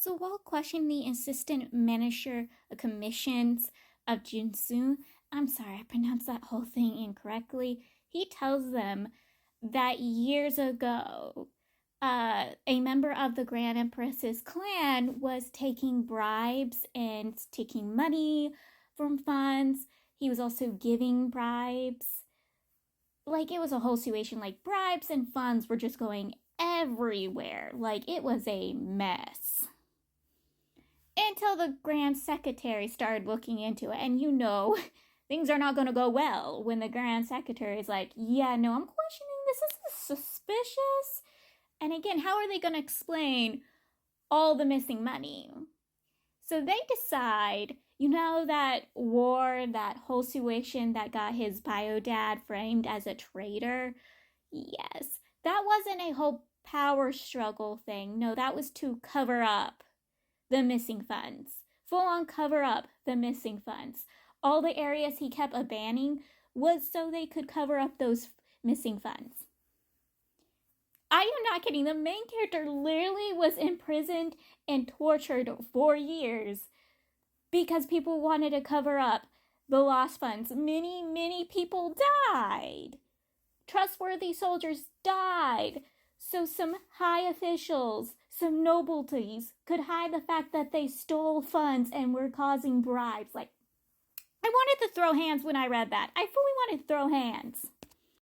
So while questioning the assistant manager commissions of Jinsu, I'm sorry, I pronounced that whole thing incorrectly. He tells them that years ago, a member of the Grand Empress's clan was taking bribes and taking money from funds. He was also giving bribes. Like, it was a whole situation. Like, bribes and funds were just going everywhere. Like, it was a mess. Until the Grand Secretary started looking into it. And things are not going to go well when the Grand Secretary is like, yeah, no, I'm questioning this. This is suspicious. And again, how are they going to explain all the missing money? So they decide, that war, that whole situation that got his bio dad framed as a traitor? Yes, that wasn't a whole power struggle thing. No, that was to cover up the missing funds. Full on cover up the missing funds. All the areas he kept abandoning was so they could cover up those missing funds. I am not kidding. The main character literally was imprisoned and tortured for years because people wanted to cover up the lost funds. Many people died. Trustworthy soldiers died. So some high officials, some nobilities could hide the fact that they stole funds and were causing bribes. Like, I wanted to throw hands when I read that. I fully wanted to throw hands.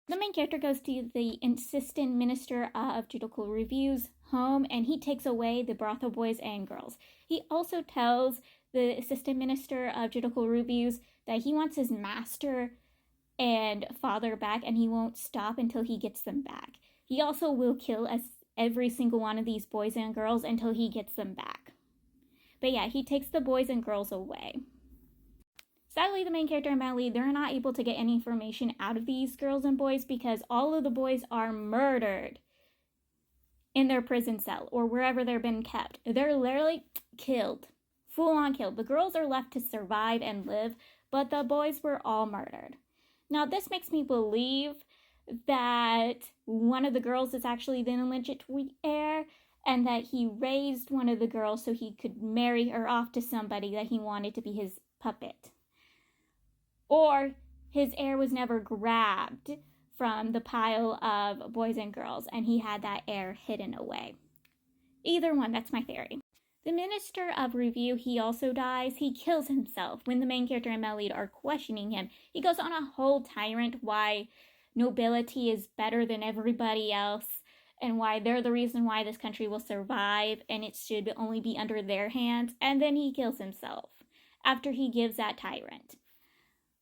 The main character goes to the assistant minister of judicial reviews home, and he takes away the brothel boys and girls. He also tells the assistant minister of judicial reviews that he wants his master and father back, and he won't stop until he gets them back. He also will kill every single one of these boys and girls until he gets them back. But yeah, he takes the boys and girls away. Sadly, the main character and Melly, they're not able to get any information out of these girls and boys because all of the boys are murdered in their prison cell or wherever they're been kept. They're literally killed. Full on killed. The girls are left to survive and live, but the boys were all murdered. Now, this makes me believe that one of the girls is actually the illegitimate heir and that he raised one of the girls so he could marry her off to somebody that he wanted to be his puppet. Or his heir was never grabbed from the pile of boys and girls and he had that heir hidden away. Either one, that's my theory. The minister of review, he also dies. He kills himself when the main character and Melly are questioning him. He goes on a whole tyrant why nobility is better than everybody else and why they're the reason why this country will survive and it should only be under their hands. And then he kills himself after he gives that tyrant.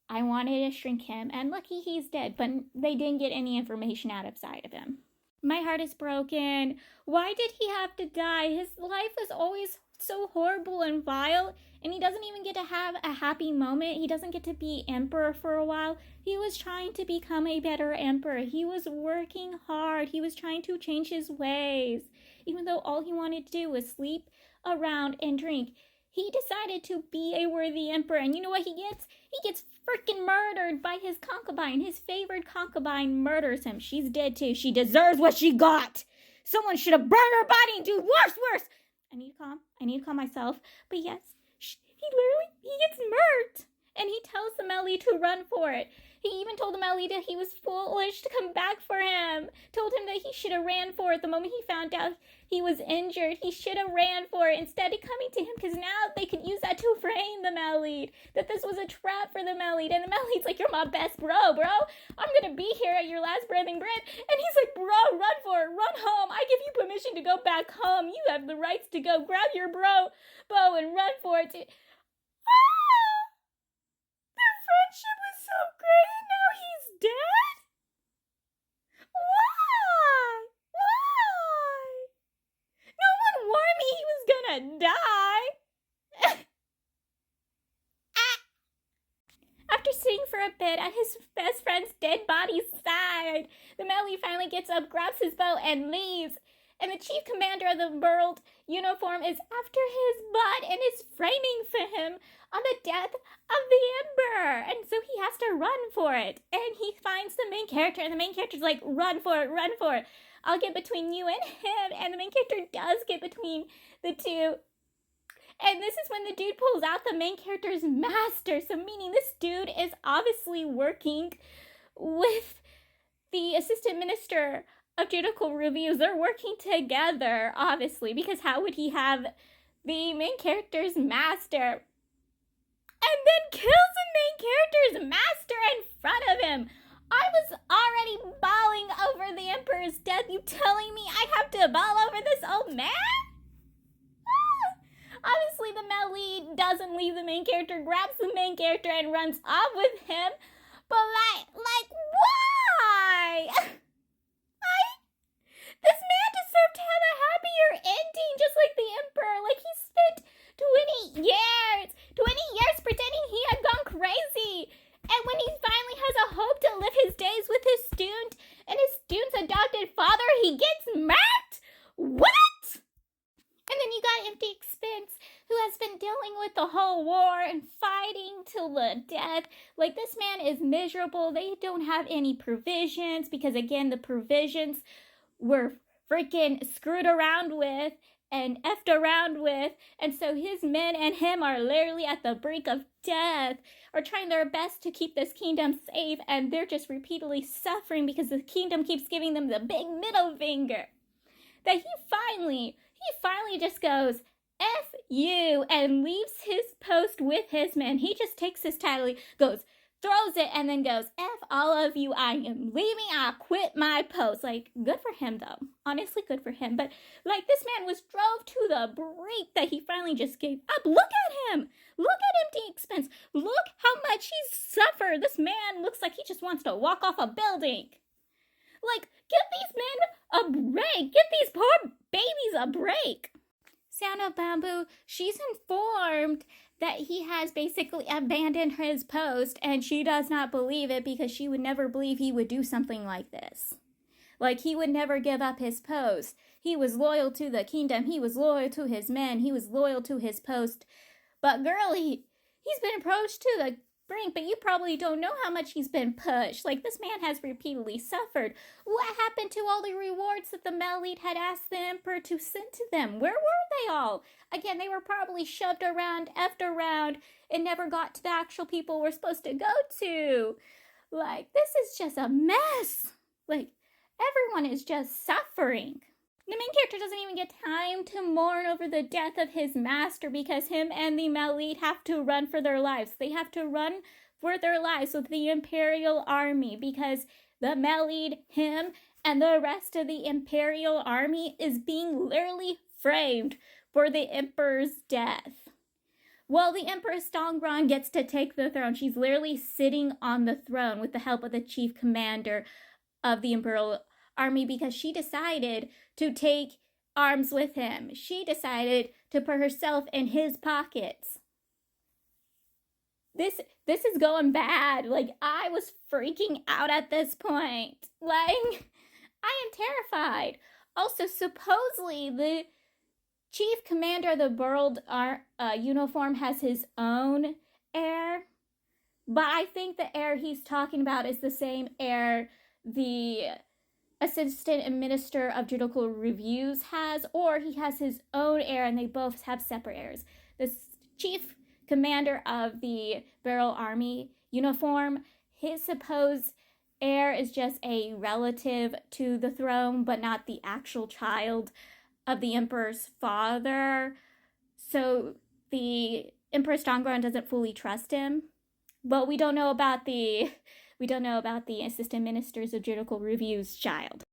I wanted to shrink him, and lucky he's dead, but they didn't get any information out of him. My heart is broken. Why did he have to die? His life was always so horrible and vile, and he doesn't even get to have a happy moment. He doesn't get to be emperor for a while. He was trying to become a better emperor. He was working hard. He was trying to change his ways. Even though all he wanted to do was sleep around and drink, he decided to be a worthy emperor. And you know what he gets? He gets freaking murdered by his concubine. His favorite concubine murders him. She's dead too. She deserves what she got. Someone should have burned her body and do worse. I need to calm myself. But yes, he gets murdered. And he tells the Melly to run for it. He even told the Melly that he was foolish to come back for him. Told him that he should have ran for it the moment he found out he was injured. He should have ran for it instead of coming to him because now they could use that to frame the Melly. That this was a trap for the Melly. And the Melly's like, you're my best bro. I'm going to be here at your last breathing breath. And he's like, bro, run for it. Run home. I give you permission to go back home. You have the rights to go. Grab your bow and run for it. Their friendship was so great and now he's dead? Why? No one warned me he was gonna die. After sitting for a bit at his best friend's dead body's side, the Melly finally gets up, grabs his bow, and leaves. And the chief commander of the world uniform is after his butt and is framing for him on the death of the emperor. And so he has to run for it. And he finds the main character, and the main character's like, run for it. I'll get between you and him. And the main character does get between the two. And this is when the dude pulls out the main character's master. So meaning this dude is obviously working with the assistant minister of judicial reviews. They're working together, obviously, because how would he have the main character's master and then kills the main character's master in front of him? I was already bawling over the Emperor's death. You telling me I have to bawl over this old man? Obviously, the male lead doesn't leave the main character, grabs the main character, and runs off with him. But like, why? This man deserved to have a happier ending, just like the Emperor. Like, he spent 20 years pretending he had gone crazy. And when he finally has a hope to live his days with his student and his student's adopted father, he gets murked? What? And then you got Empty Expense, who has been dealing with the whole war and fighting till the death. Like, this man is miserable. They don't have any provisions because, again, the provisions were freaking screwed around with and effed around with. And so his men and him are literally at the brink of death, are trying their best to keep this kingdom safe, and they're just repeatedly suffering because the kingdom keeps giving them the big middle finger. That he finally just goes, F you, and leaves his post with his men. He just takes his title, goes, throws it, and then goes, F all of you, I am leaving, I quit my post. Like, good for him, though. Honestly, good for him. But, like, this man was drove to the brink that he finally just gave up. Look at him. Look at Empty Expense. Look how much he's suffered. This man looks like he just wants to walk off a building. Like, give these men a break. Give these poor babies a break. Sound of Bamboo, she's informed that he has basically abandoned his post, and she does not believe it because she would never believe he would do something like this. Like, he would never give up his post. He was loyal to the kingdom. He was loyal to his men. He was loyal to his post. But girlie, he's been approached to the brink, but you probably don't know how much he's been pushed. Like, this man has repeatedly suffered. What happened to all the rewards that the male lead had asked the Emperor to send to them? Where were they all? Again, they were probably shoved around, effed around, and never got to the actual people we're supposed to go to. Like, this is just a mess. Like, everyone is just suffering. The main character doesn't even get time to mourn over the death of his master because him and the male lead have to run for their lives. They have to run for their lives with the Imperial Army because the male lead, him, and the rest of the Imperial Army is being literally framed for the Emperor's death. Well, the Empress Dongran gets to take the throne. She's literally sitting on the throne with the help of the chief commander of the Imperial Army because she decided to take arms with him. She decided to put herself in his pockets. This is going bad. Like, I was freaking out at this point. Like, I am terrified. Also, supposedly, the chief commander of the World uniform has his own heir. But I think the heir he's talking about is the same heir the assistant minister of judicial reviews has, or he has his own heir and they both have separate heirs. The chief commander of the Barrel Army uniform, his supposed heir is just a relative to the throne, but not the actual child of the Emperor's father. So the Empress Dongran doesn't fully trust him. But we don't know about the assistant ministers of judicial reviews child.